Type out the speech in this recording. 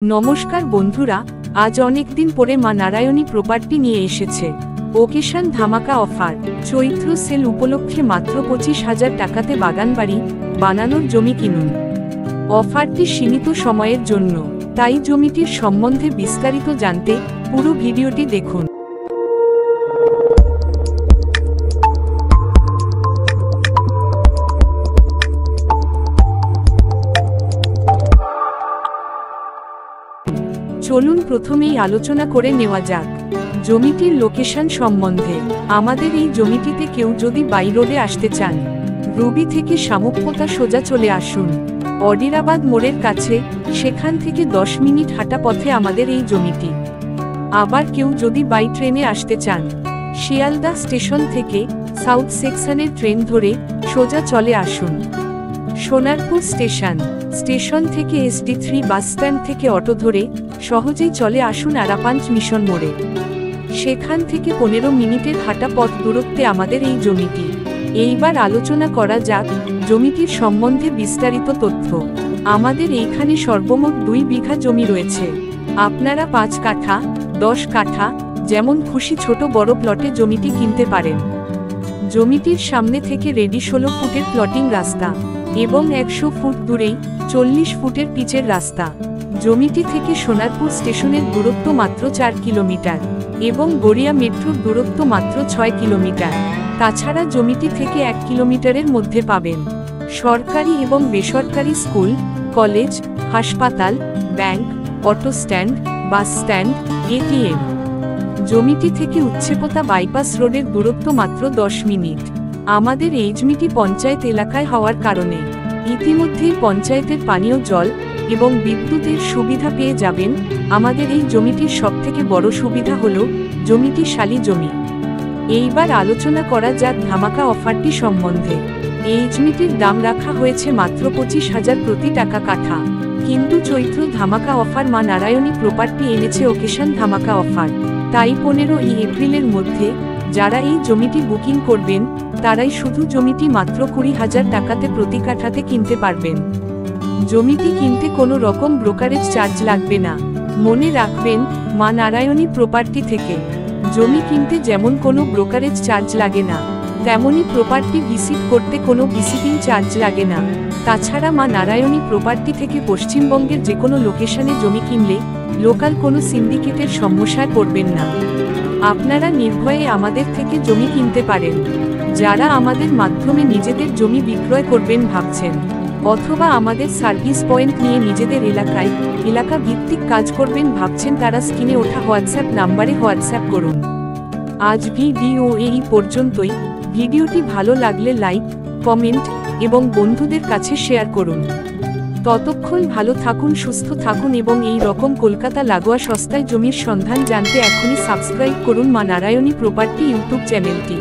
নমস্কার বন্ধুরা, আজ অনেক দিন পরে মা নারায়ণী প্রপার্টি নিয়ে এসেছে ওকেশন ধামাকা অফার। চৈত্র সেল উপলক্ষে মাত্র 25,000 টাকাতে বাগানবাড়ি বানানোর জমি কিনুন। অফারটি সীমিত সময়ের জন্য, তাই জমিটির সম্বন্ধে বিস্তারিত জানতে পুরো ভিডিওটি দেখুন। চলুন প্রথমেই আলোচনা করে নেওয়া যাক জমিটির লোকেশন সম্বন্ধে। আমাদের এই জমিটিতে কেউ যদি বাই রোডে আসতে চান, রবি থেকে শামুকপোতা সোজা চলে আসুন অডিরাবাদ মোড়ের কাছে, সেখান থেকে 10 মিনিট হাঁটা পথে আমাদের এই জমিটি। আবার কেউ যদি বাই ট্রেনে আসতে চান, শিয়ালদা স্টেশন থেকে সাউথ সেকশনের ট্রেন ধরে সোজা চলে আসুন সোনারপুর স্টেশন থেকে SD3 বাস স্ট্যান্ড থেকে অটো ধরে সহজেই চলে আসুন আরাপাঞ্চ মিশন মোড়ে। সেখান থেকে 15 মিনিটের হাঁটা পথ দূরত্বে আমাদের এই জমিটি। এইবার আলোচনা করা যাক জমিটির সম্বন্ধে বিস্তারিত তথ্য। আমাদের এইখানে সর্বমোট 2 বিঘা জমি রয়েছে। আপনারা 5 কাঠা 10 কাঠা যেমন খুশি ছোট বড় প্লটে জমিটি কিনতে পারেন। জমিটির সামনে থেকে রেডি 16 ফুটের প্লটিং রাস্তা এবং 100 ফুট দূরেই 40 ফুটের পিচের রাস্তা। জমিটি থেকে সোনারপুর স্টেশনের দূরত্ব মাত্র 4 কিলোমিটার এবং গড়িয়া মেট্রোর দূরত্ব মাত্র 6 কিলোমিটার। তাছাড়া জমিটি থেকে 1 কিলোমিটারের মধ্যে পাবেন সরকারি এবং বেসরকারি স্কুল, কলেজ, হাসপাতাল, bank, auto stand, bus stand, ATM। জমিটি থেকে উচ্ছেপোতা বাইপাস রোডের দূরত্ব মাত্র 10 মিনিট। আমাদের এই জমিটি পঞ্চায়েত এলাকায় হওয়ার কারণে ইতিমধ্যেই পঞ্চায়েতের পানীয় জল এবং বিদ্যুতের সুবিধা পেয়ে যাবেন। আমাদের এই জমিটির সবথেকে বড় সুবিধা হলো জমিটি শালি জমি। এইবার আলোচনা করা যাক ধামাকা অফারটি সম্বন্ধে। এই জমিটির দাম রাখা হয়েছে মাত্র 25,000 প্রতি টাকা কাঠা, কিন্তু চৈত্র ধামাকা অফার মা নারায়ণী প্রপার্টি এনেছে ওকেশন ধামাকা অফার। তাই 15 এপ্রিলের মধ্যে যারা এই জমিটি বুকিং করবেন তারাই শুধু জমিটি মাত্র 20,000 টাকাতে প্রতি কাঠাতে কিনতে পারবেন। জমিটি কিনতে কোনো রকম ব্রোকারেজ চার্জ লাগবে না। মনে রাখবেন, মা নারায়ণী প্রপার্টি থেকে জমি কিনতে যেমন কোনো ব্রোকারেজ চার্জ লাগে না, তেমনি প্রপার্টি ভিজিট করতে কোনো ভিজিটিং চার্জ লাগে না। তাছাড়া মা নারায়ণী প্রপার্টি থেকে পশ্চিমবঙ্গের যে কোনো লোকেশনে জমি কিনলে লোকাল কোনো সিন্ডিকেটের সমস্যায় পড়বেন না। আপনারা নির্ভয়ে আমাদের থেকে জমি কিনতে পারেন। যারা আমাদের মাধ্যমে নিজেদের জমি বিক্রয় করবেন ভাবছেন, অথবা আমাদের সার্ভিস পয়েন্ট নিয়ে নিজেদের এলাকা ভিত্তিক কাজ করবেন ভাবছেন, তারা স্ক্রিনে ওঠা হোয়াটসঅ্যাপ নাম্বারে হোয়াটসঅ্যাপ করুন। আজ ভিডিও এই পর্যন্তই। ভিডিওটি ভালো লাগলে লাইক, কমেন্ট এবং বন্ধুদের কাছে শেয়ার করুন। ততক্ষণ ভালো থাকুন, সুস্থ থাকুন এবং এই রকম কলকাতা লাগোয়া সস্তায় জমির সন্ধান জানতে এখনই সাবস্ক্রাইব করুন মা নারায়ণী প্রপার্টি ইউটিউব চ্যানেলটি।